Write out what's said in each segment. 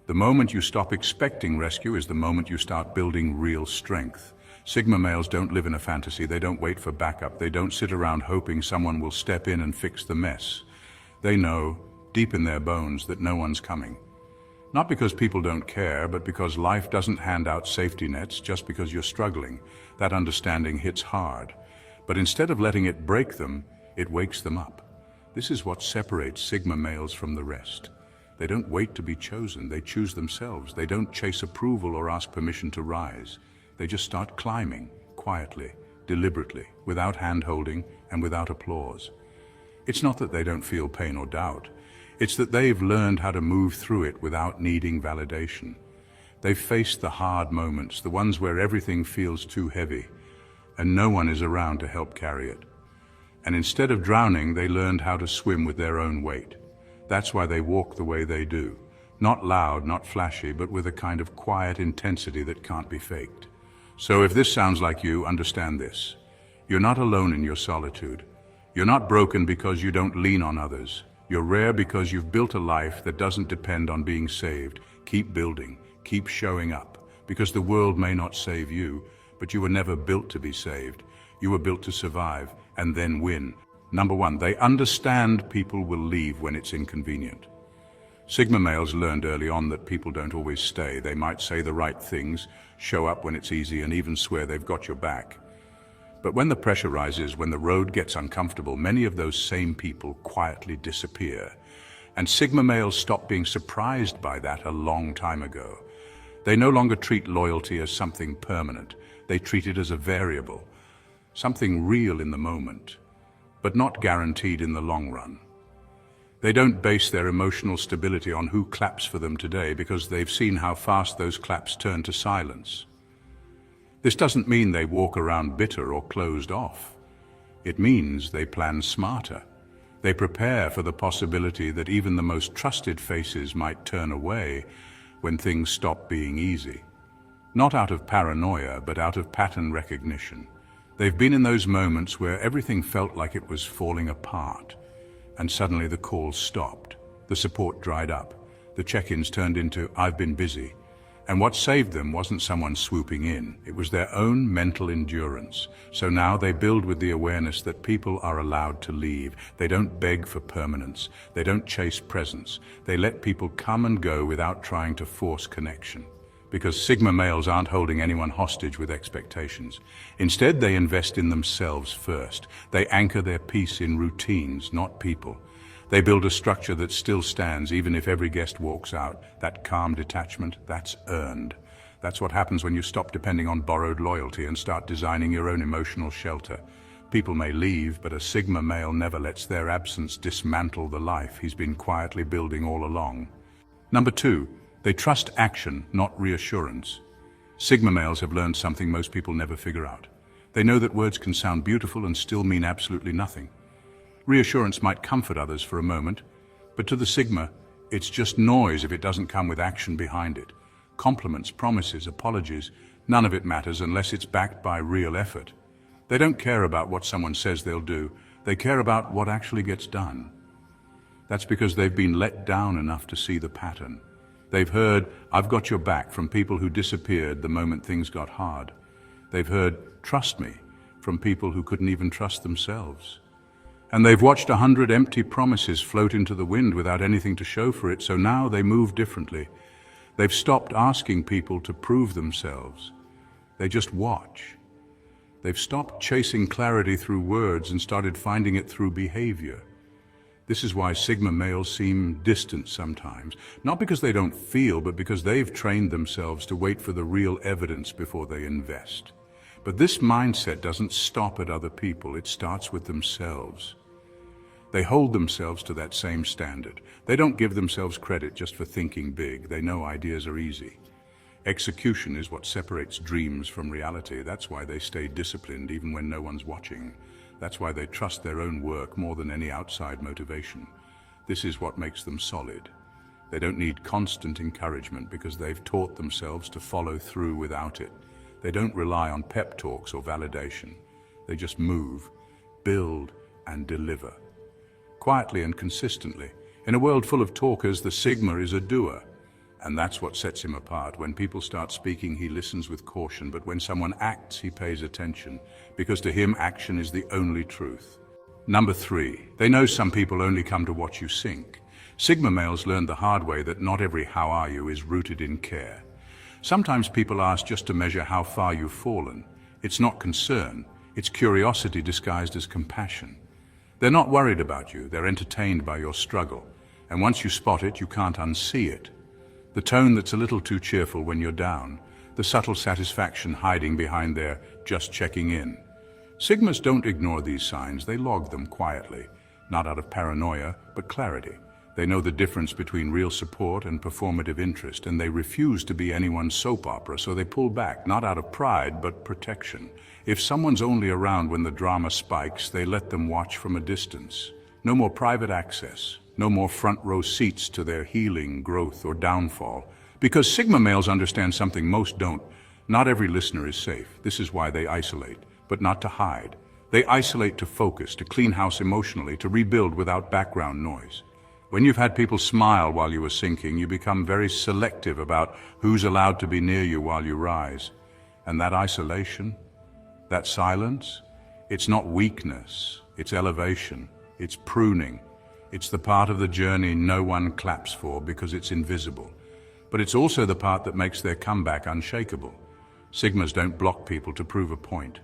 The moment you stop expecting rescue is the moment you start building real strength. Sigma males don't live in a fantasy, they don't wait for backup, they don't sit around hoping someone will step in and fix the mess. They know, deep in their bones, that no one's coming. Not because people don't care, but because life doesn't hand out safety nets just because you're struggling. That understanding hits hard. But instead of letting it break them, it wakes them up. This is what separates Sigma males from the rest. They don't wait to be chosen, they choose themselves. They don't chase approval or ask permission to rise. They just start climbing, quietly, deliberately, without hand-holding and without applause. It's not that they don't feel pain or doubt. It's that they've learned how to move through it without needing validation. They've faced the hard moments, the ones where everything feels too heavy, and no one is around to help carry it. And instead of drowning, they learned how to swim with their own weight. That's why they walk the way they do. Not loud, not flashy, but with a kind of quiet intensity that can't be faked. So if this sounds like you, understand this. You're not alone in your solitude. You're not broken because you don't lean on others. You're rare because you've built a life that doesn't depend on being saved. Keep building, keep showing up, because the world may not save you, but you were never built to be saved. You were built to survive and then win. Number one, they understand people will leave when it's inconvenient. Sigma males learned early on that people don't always stay. They might say the right things, show up when it's easy, and even swear they've got your back. But when the pressure rises, when the road gets uncomfortable, many of those same people quietly disappear. And Sigma males stopped being surprised by that a long time ago. They no longer treat loyalty as something permanent. They treat it as a variable, something real in the moment, but not guaranteed in the long run. They don't base their emotional stability on who claps for them today, because they've seen how fast those claps turn to silence. This doesn't mean they walk around bitter or closed off. It means they plan smarter. They prepare for the possibility that even the most trusted faces might turn away when things stop being easy. Not out of paranoia, but out of pattern recognition. They've been in those moments where everything felt like it was falling apart, and suddenly the calls stopped, the support dried up, the check-ins turned into "I've been busy." And what saved them wasn't someone swooping in, it was their own mental endurance. So now they build with the awareness that people are allowed to leave. They don't beg for permanence, they don't chase presence. They let people come and go without trying to force connection. Because Sigma males aren't holding anyone hostage with expectations. Instead, they invest in themselves first. They anchor their peace in routines, not people. They build a structure that still stands even if every guest walks out. That calm detachment, that's earned. That's what happens when you stop depending on borrowed loyalty and start designing your own emotional shelter. People may leave, but a Sigma male never lets their absence dismantle the life he's been quietly building all along. Number two, they trust action, not reassurance. Sigma males have learned something most people never figure out. They know that words can sound beautiful and still mean absolutely nothing. Reassurance might comfort others for a moment, but to the Sigma, it's just noise if it doesn't come with action behind it. Compliments, promises, apologies, none of it matters unless it's backed by real effort. They don't care about what someone says they'll do, they care about what actually gets done. That's because they've been let down enough to see the pattern. They've heard, "I've got your back," from people who disappeared the moment things got hard. They've heard, "Trust me," from people who couldn't even trust themselves. And they've watched 100 empty promises float into the wind without anything to show for it, so now they move differently. They've stopped asking people to prove themselves. They just watch. They've stopped chasing clarity through words and started finding it through behavior. This is why Sigma males seem distant sometimes, not because they don't feel, but because they've trained themselves to wait for the real evidence before they invest. But this mindset doesn't stop at other people, it starts with themselves. They hold themselves to that same standard. They don't give themselves credit just for thinking big. They know ideas are easy. Execution is what separates dreams from reality. That's why they stay disciplined even when no one's watching. That's why they trust their own work more than any outside motivation. This is what makes them solid. They don't need constant encouragement because they've taught themselves to follow through without it. They don't rely on pep talks or validation. They just move, build, and deliver. Quietly and consistently. In a world full of talkers, the Sigma is a doer. And that's what sets him apart. When people start speaking, he listens with caution, but when someone acts, he pays attention, because to him, action is the only truth. Number 3, they know some people only come to watch you sink. Sigma males learned the hard way that not every "how are you" is rooted in care. Sometimes people ask just to measure how far you've fallen. It's not concern, it's curiosity disguised as compassion. They're not worried about you, they're entertained by your struggle. And once you spot it, you can't unsee it. The tone that's a little too cheerful when you're down, the subtle satisfaction hiding behind their "just checking in." Sigmas don't ignore these signs, they log them quietly, not out of paranoia, but clarity. They know the difference between real support and performative interest, and they refuse to be anyone's soap opera, so they pull back, not out of pride, but protection. If someone's only around when the drama spikes, they let them watch from a distance. No more private access. No more front row seats to their healing, growth, or downfall. Because Sigma males understand something most don't. Not every listener is safe. This is why they isolate, but not to hide. They isolate to focus, to clean house emotionally, to rebuild without background noise. When you've had people smile while you were sinking, you become very selective about who's allowed to be near you while you rise. And that isolation, that silence, it's not weakness, it's elevation, it's pruning. It's the part of the journey no one claps for because it's invisible. But it's also the part that makes their comeback unshakable. Sigmas don't block people to prove a point.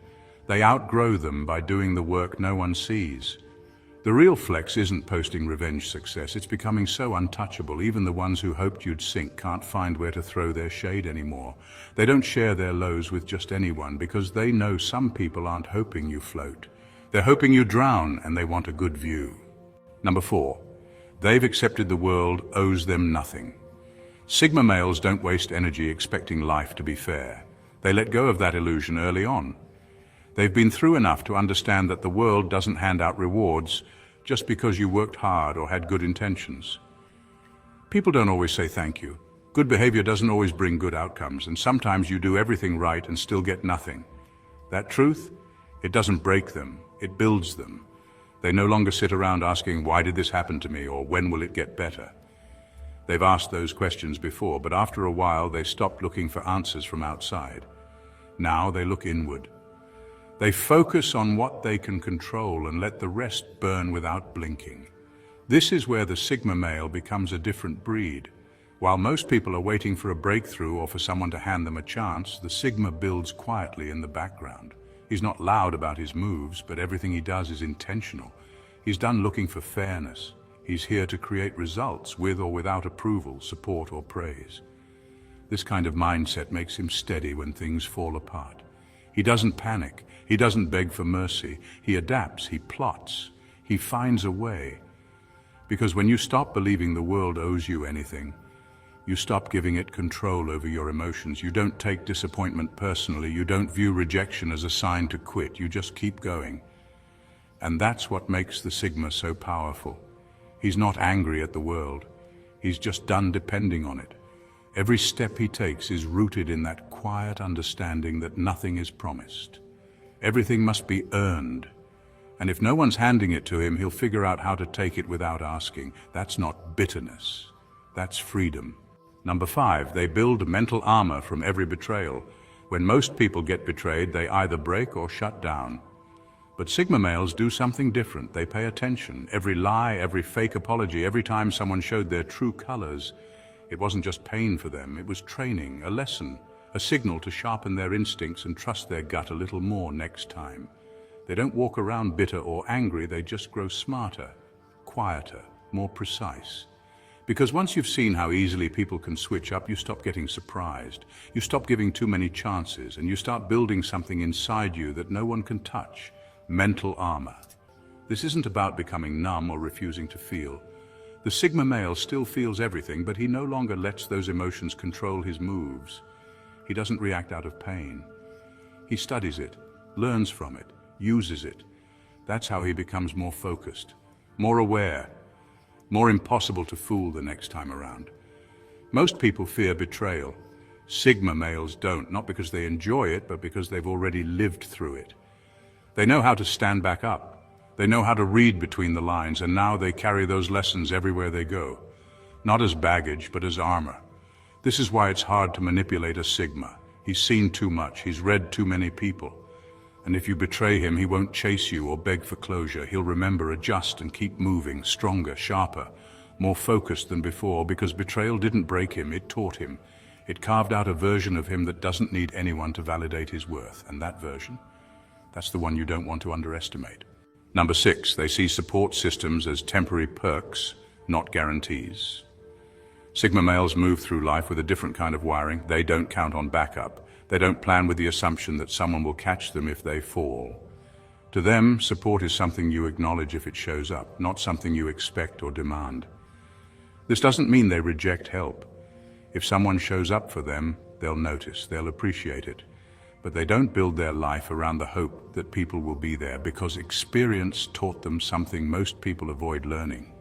They outgrow them by doing the work no one sees. The real flex isn't posting revenge success, it's becoming so untouchable, even the ones who hoped you'd sink can't find where to throw their shade anymore. They don't share their lows with just anyone because they know some people aren't hoping you float. They're hoping you drown, and they want a good view. Number 4, they've accepted the world owes them nothing. Sigma males don't waste energy expecting life to be fair. They let go of that illusion early on. They've been through enough to understand that the world doesn't hand out rewards just because you worked hard or had good intentions. People don't always say thank you. Good behavior doesn't always bring good outcomes, and sometimes you do everything right and still get nothing. That truth, it doesn't break them, it builds them. They no longer sit around asking, "Why did this happen to me?" or "When will it get better?" They've asked those questions before, but after a while they stopped looking for answers from outside. Now they look inward. They focus on what they can control and let the rest burn without blinking. This is where the Sigma male becomes a different breed. While most people are waiting for a breakthrough or for someone to hand them a chance, the Sigma builds quietly in the background. He's not loud about his moves, but everything he does is intentional. He's done looking for fairness. He's here to create results with or without approval, support, or praise. This kind of mindset makes him steady when things fall apart. He doesn't panic. He doesn't beg for mercy. He adapts. He plots. He finds a way. Because when you stop believing the world owes you anything, you stop giving it control over your emotions. You don't take disappointment personally. You don't view rejection as a sign to quit. You just keep going. And that's what makes the Sigma so powerful. He's not angry at the world. He's just done depending on it. Every step he takes is rooted in that quiet understanding that nothing is promised. Everything must be earned. And if no one's handing it to him, he'll figure out how to take it without asking. That's not bitterness. That's freedom. Number 5, they build mental armor from every betrayal. When most people get betrayed, they either break or shut down. But Sigma males do something different. They pay attention. Every lie, every fake apology, every time someone showed their true colors, it wasn't just pain for them, it was training, a lesson, a signal to sharpen their instincts and trust their gut a little more next time. They don't walk around bitter or angry, they just grow smarter, quieter, more precise. Because once you've seen how easily people can switch up, you stop getting surprised. You stop giving too many chances, and you start building something inside you that no one can touch. Mental armor. This isn't about becoming numb or refusing to feel. The Sigma male still feels everything, but he no longer lets those emotions control his moves. He doesn't react out of pain. He studies it, learns from it, uses it. That's how he becomes more focused, more aware, more impossible to fool the next time around. Most people fear betrayal. Sigma males don't, not because they enjoy it, but because they've already lived through it. They know how to stand back up. They know how to read between the lines, and now they carry those lessons everywhere they go. Not as baggage, but as armor. This is why it's hard to manipulate a Sigma. He's seen too much, he's read too many people. And if you betray him, he won't chase you or beg for closure. He'll remember, adjust, and keep moving, stronger, sharper, more focused than before, because betrayal didn't break him, it taught him. It carved out a version of him that doesn't need anyone to validate his worth. And that version, that's the one you don't want to underestimate. Number 6, they see support systems as temporary perks, not guarantees. Sigma males move through life with a different kind of wiring. They don't count on backup. They don't plan with the assumption that someone will catch them if they fall. To them, support is something you acknowledge if it shows up, not something you expect or demand. This doesn't mean they reject help. If someone shows up for them, they'll notice, they'll appreciate it. But they don't build their life around the hope that people will be there, because experience taught them something most people avoid learning.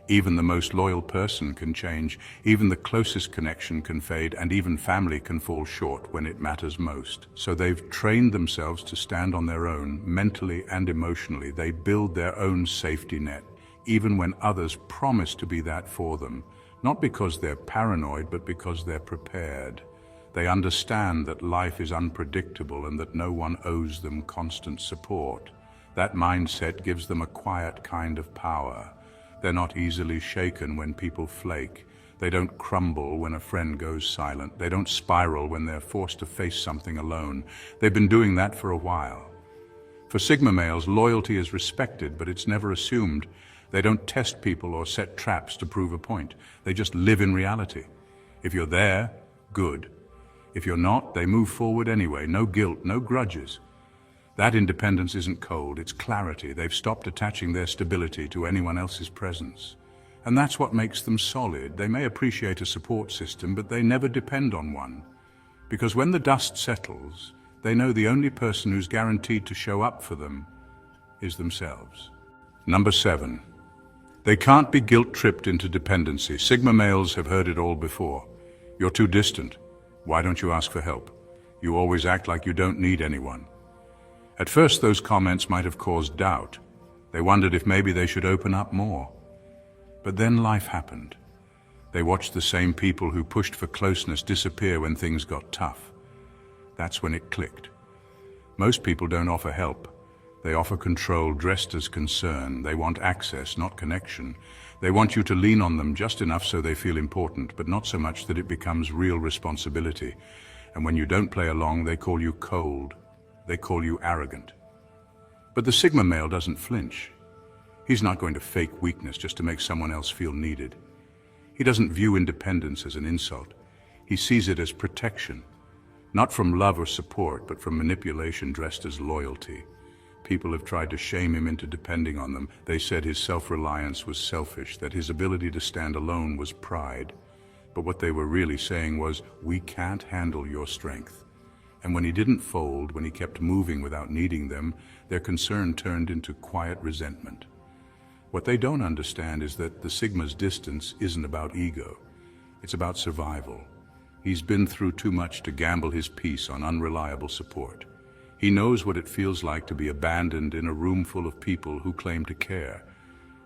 Even the most loyal person can change, even the closest connection can fade, and even family can fall short when it matters most. So they've trained themselves to stand on their own, mentally and emotionally. They build their own safety net, even when others promise to be that for them. Not because they're paranoid, but because they're prepared. They understand that life is unpredictable and that no one owes them constant support. That mindset gives them a quiet kind of power. They're not easily shaken when people flake. They don't crumble when a friend goes silent. They don't spiral when they're forced to face something alone. They've been doing that for a while. For Sigma males, loyalty is respected, but it's never assumed. They don't test people or set traps to prove a point. They just live in reality. If you're there, good. If you're not, they move forward anyway. No guilt, no grudges. That independence isn't cold, it's clarity. They've stopped attaching their stability to anyone else's presence. And that's what makes them solid. They may appreciate a support system, but they never depend on one. Because when the dust settles, they know the only person who's guaranteed to show up for them is themselves. Number 7. They can't be guilt-tripped into dependency. Sigma males have heard it all before. You're too distant. Why don't you ask for help? You always act like you don't need anyone. At first, those comments might have caused doubt. They wondered if maybe they should open up more. But then life happened. They watched the same people who pushed for closeness disappear when things got tough. That's when it clicked. Most people don't offer help. They offer control dressed as concern. They want access, not connection. They want you to lean on them just enough so they feel important, but not so much that it becomes real responsibility. And when you don't play along, they call you cold. They call you arrogant. But the Sigma male doesn't flinch. He's not going to fake weakness just to make someone else feel needed. He doesn't view independence as an insult. He sees it as protection, not from love or support, but from manipulation dressed as loyalty. People have tried to shame him into depending on them. They said his self-reliance was selfish, that his ability to stand alone was pride. But what they were really saying was, we can't handle your strength. And when he didn't fold, when he kept moving without needing them, their concern turned into quiet resentment. What they don't understand is that the Sigma's distance isn't about ego. It's about survival. He's been through too much to gamble his peace on unreliable support. He knows what it feels like to be abandoned in a room full of people who claim to care.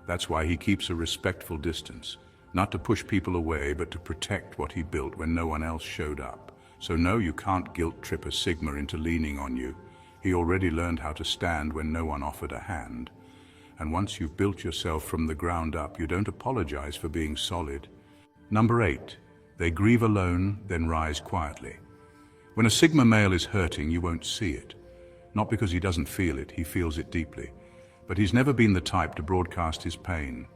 That's why he keeps a respectful distance, not to push people away, but to protect what he built when no one else showed up. So no, you can't guilt-trip a Sigma into leaning on you. He already learned how to stand when no one offered a hand. And once you've built yourself from the ground up, you don't apologize for being solid. Number 8. They grieve alone, then rise quietly. When a Sigma male is hurting, you won't see it. Not because he doesn't feel it, he feels it deeply. But he's never been the type to broadcast his pain.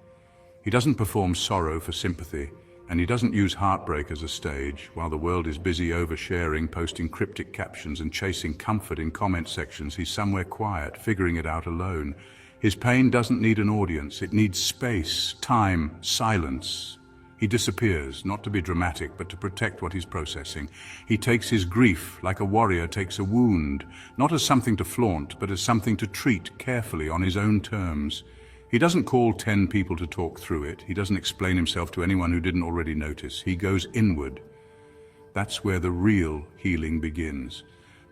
He doesn't perform sorrow for sympathy, and he doesn't use heartbreak as a stage. While the world is busy oversharing, posting cryptic captions and chasing comfort in comment sections, he's somewhere quiet, figuring it out alone. His pain doesn't need an audience. It needs space, time, silence. He disappears, not to be dramatic, but to protect what he's processing. He takes his grief like a warrior takes a wound, not as something to flaunt, but as something to treat carefully on his own terms. He doesn't call 10 people to talk through it. He doesn't explain himself to anyone who didn't already notice. He goes inward. That's where the real healing begins.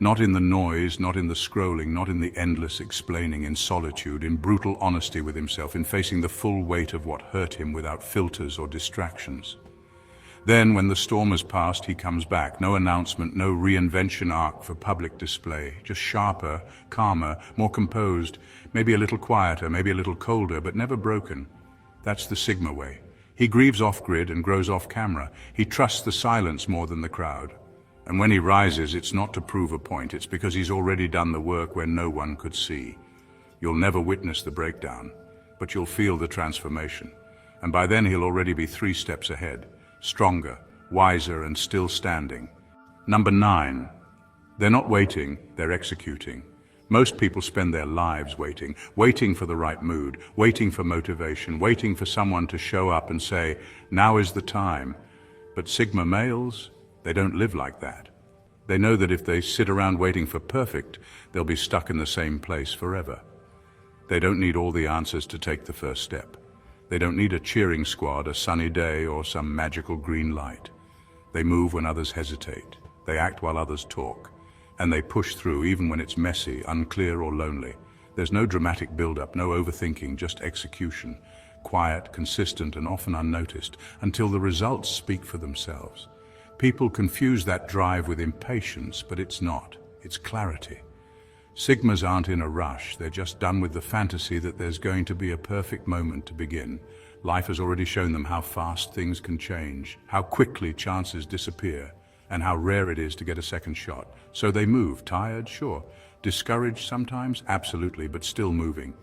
Not in the noise, not in the scrolling, not in the endless explaining, in solitude, in brutal honesty with himself, in facing the full weight of what hurt him without filters or distractions. Then, when the storm has passed, he comes back. No announcement, no reinvention arc for public display. Just sharper, calmer, more composed, maybe a little quieter, maybe a little colder, but never broken. That's the Sigma way. He grieves off-grid and grows off-camera. He trusts the silence more than the crowd. And when he rises, it's not to prove a point. It's because he's already done the work where no one could see. You'll never witness the breakdown, but you'll feel the transformation. And by then he'll already be 3 steps ahead. Stronger, wiser, and still standing. Number 9. They're not waiting, they're executing. Most people spend their lives waiting, waiting for the right mood, waiting for motivation, waiting for someone to show up and say, now is the time. But Sigma males, they don't live like that. They know that if they sit around waiting for perfect, they'll be stuck in the same place forever. They don't need all the answers to take the first step. They don't need a cheering squad, a sunny day, or some magical green light. They move when others hesitate. They act while others talk. And they push through even when it's messy, unclear, or lonely. There's no dramatic build-up, no overthinking, just execution. Quiet, consistent, and often unnoticed, until the results speak for themselves. People confuse that drive with impatience, but it's not. It's clarity. Sigmas aren't in a rush, they're just done with the fantasy that there's going to be a perfect moment to begin. Life has already shown them how fast things can change, how quickly chances disappear, and how rare it is to get a second shot. So they move, tired, sure. Discouraged sometimes, absolutely, but still moving.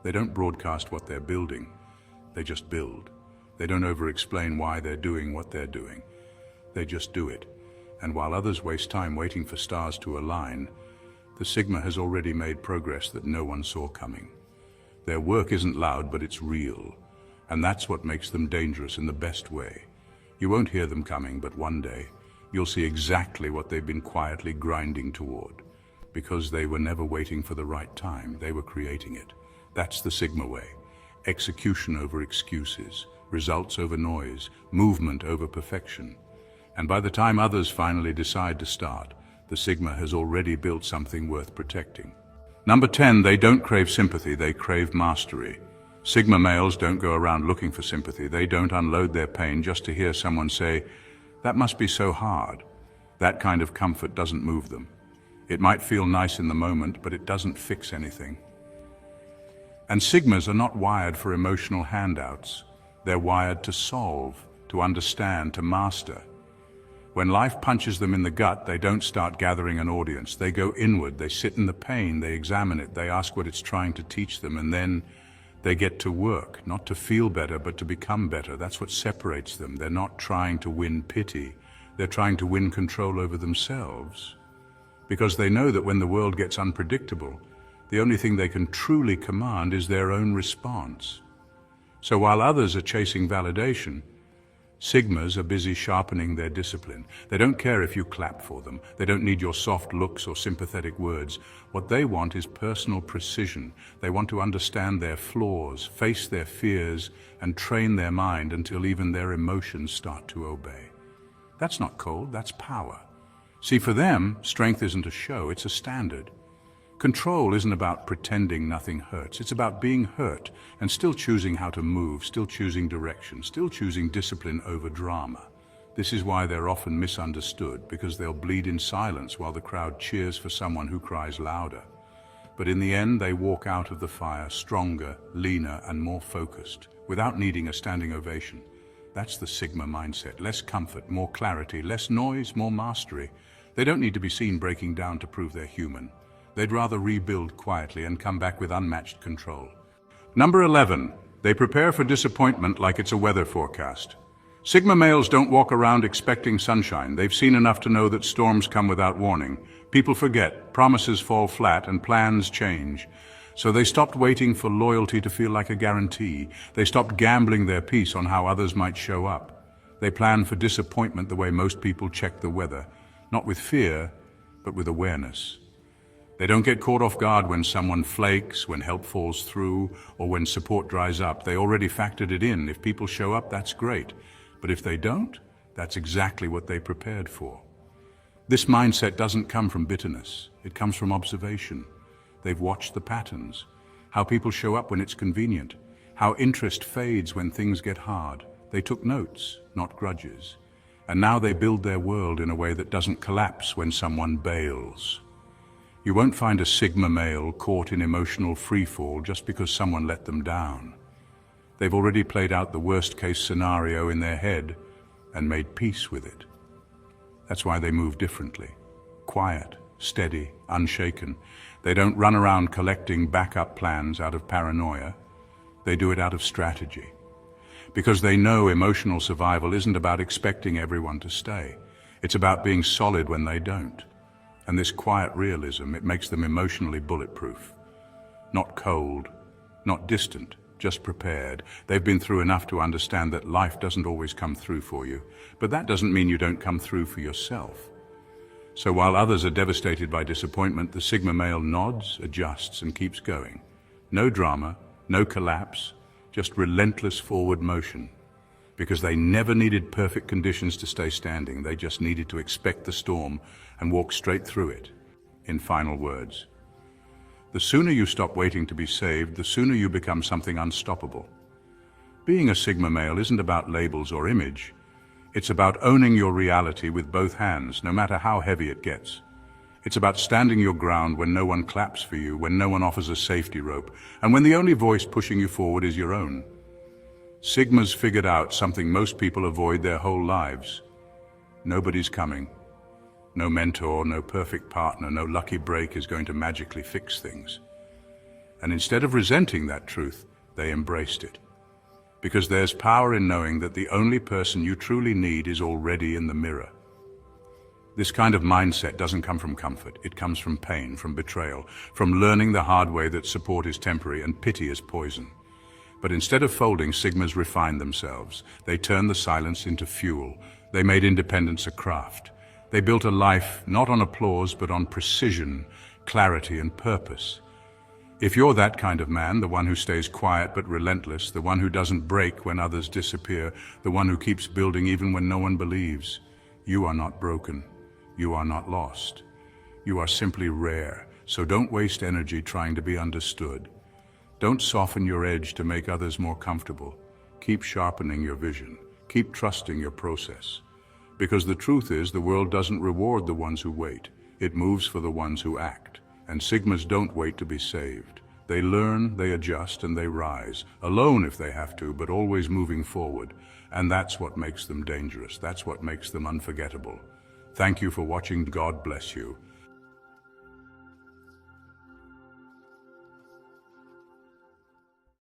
They don't broadcast what they're building, they just build. They don't over-explain why they're doing what they're doing. They just do it. And while others waste time waiting for stars to align, the Sigma has already made progress that no one saw coming. Their work isn't loud, but it's real. And that's what makes them dangerous in the best way. You won't hear them coming, but one day, you'll see exactly what they've been quietly grinding toward. Because they were never waiting for the right time, they were creating it. That's the Sigma way. Execution over excuses, results over noise, movement over perfection. And by the time others finally decide to start, the Sigma has already built something worth protecting. Number 10, they don't crave sympathy, they crave mastery. Sigma males don't go around looking for sympathy. They don't unload their pain just to hear someone say, that must be so hard. That kind of comfort doesn't move them. It might feel nice in the moment, but it doesn't fix anything. And Sigmas are not wired for emotional handouts. They're wired to solve, to understand, to master. When life punches them in the gut, they don't start gathering an audience. They go inward, they sit in the pain, they examine it, they ask what it's trying to teach them, and then they get to work, not to feel better, but to become better. That's what separates them. They're not trying to win pity. They're trying to win control over themselves. Because they know that when the world gets unpredictable, the only thing they can truly command is their own response. So while others are chasing validation, Sigmas are busy sharpening their discipline. They don't care if you clap for them. They don't need your soft looks or sympathetic words. What they want is personal precision. They want to understand their flaws, face their fears, and train their mind until even their emotions start to obey. That's not cold, that's power. See, for them, strength isn't a show, it's a standard. Control isn't about pretending nothing hurts. It's about being hurt and still choosing how to move, still choosing direction, still choosing discipline over drama. This is why they're often misunderstood, because they'll bleed in silence while the crowd cheers for someone who cries louder. But in the end, they walk out of the fire stronger, leaner, and more focused, without needing a standing ovation. That's the Sigma mindset. Less comfort, more clarity, less noise, more mastery. They don't need to be seen breaking down to prove they're human. They'd rather rebuild quietly and come back with unmatched control. Number 11, they prepare for disappointment like it's a weather forecast. Sigma males don't walk around expecting sunshine. They've seen enough to know that storms come without warning. People forget, promises fall flat, and plans change. So they stopped waiting for loyalty to feel like a guarantee. They stopped gambling their peace on how others might show up. They plan for disappointment the way most people check the weather, not with fear, but with awareness. They don't get caught off guard when someone flakes, when help falls through, or when support dries up. They already factored it in. If people show up, that's great. But if they don't, that's exactly what they prepared for. This mindset doesn't come from bitterness. It comes from observation. They've watched the patterns, how people show up when it's convenient, how interest fades when things get hard. They took notes, not grudges. And now they build their world in a way that doesn't collapse when someone bails. You won't find a Sigma male caught in emotional freefall just because someone let them down. They've already played out the worst-case scenario in their head and made peace with it. That's why they move differently. Quiet, steady, unshaken. They don't run around collecting backup plans out of paranoia. They do it out of strategy. Because they know emotional survival isn't about expecting everyone to stay. It's about being solid when they don't. And this quiet realism, it makes them emotionally bulletproof. Not cold, not distant, just prepared. They've been through enough to understand that life doesn't always come through for you, but that doesn't mean you don't come through for yourself. So while others are devastated by disappointment, the Sigma male nods, adjusts, and keeps going. No drama, no collapse, just relentless forward motion. Because they never needed perfect conditions to stay standing, they just needed to expect the storm and walk straight through it. In final words, the sooner you stop waiting to be saved, the sooner you become something unstoppable. Being a Sigma male isn't about labels or image. It's about owning your reality with both hands, no matter how heavy it gets. It's about standing your ground when no one claps for you, when no one offers a safety rope, and when the only voice pushing you forward is your own. Sigma's figured out something most people avoid their whole lives. Nobody's coming. No mentor, no perfect partner, no lucky break is going to magically fix things. And instead of resenting that truth, they embraced it. Because there's power in knowing that the only person you truly need is already in the mirror. This kind of mindset doesn't come from comfort. It comes from pain, from betrayal, from learning the hard way that support is temporary and pity is poison. But instead of folding, Sigmas refined themselves. They turned the silence into fuel. They made independence a craft. They built a life not on applause, but on precision, clarity, and purpose. If you're that kind of man, the one who stays quiet but relentless, the one who doesn't break when others disappear, the one who keeps building even when no one believes, you are not broken. You are not lost. You are simply rare, so don't waste energy trying to be understood. Don't soften your edge to make others more comfortable. Keep sharpening your vision. Keep trusting your process. Because the truth is, the world doesn't reward the ones who wait. It moves for the ones who act. And Sigmas don't wait to be saved. They learn, they adjust, and they rise. Alone if they have to, but always moving forward. And that's what makes them dangerous. That's what makes them unforgettable. Thank you for watching. God bless you.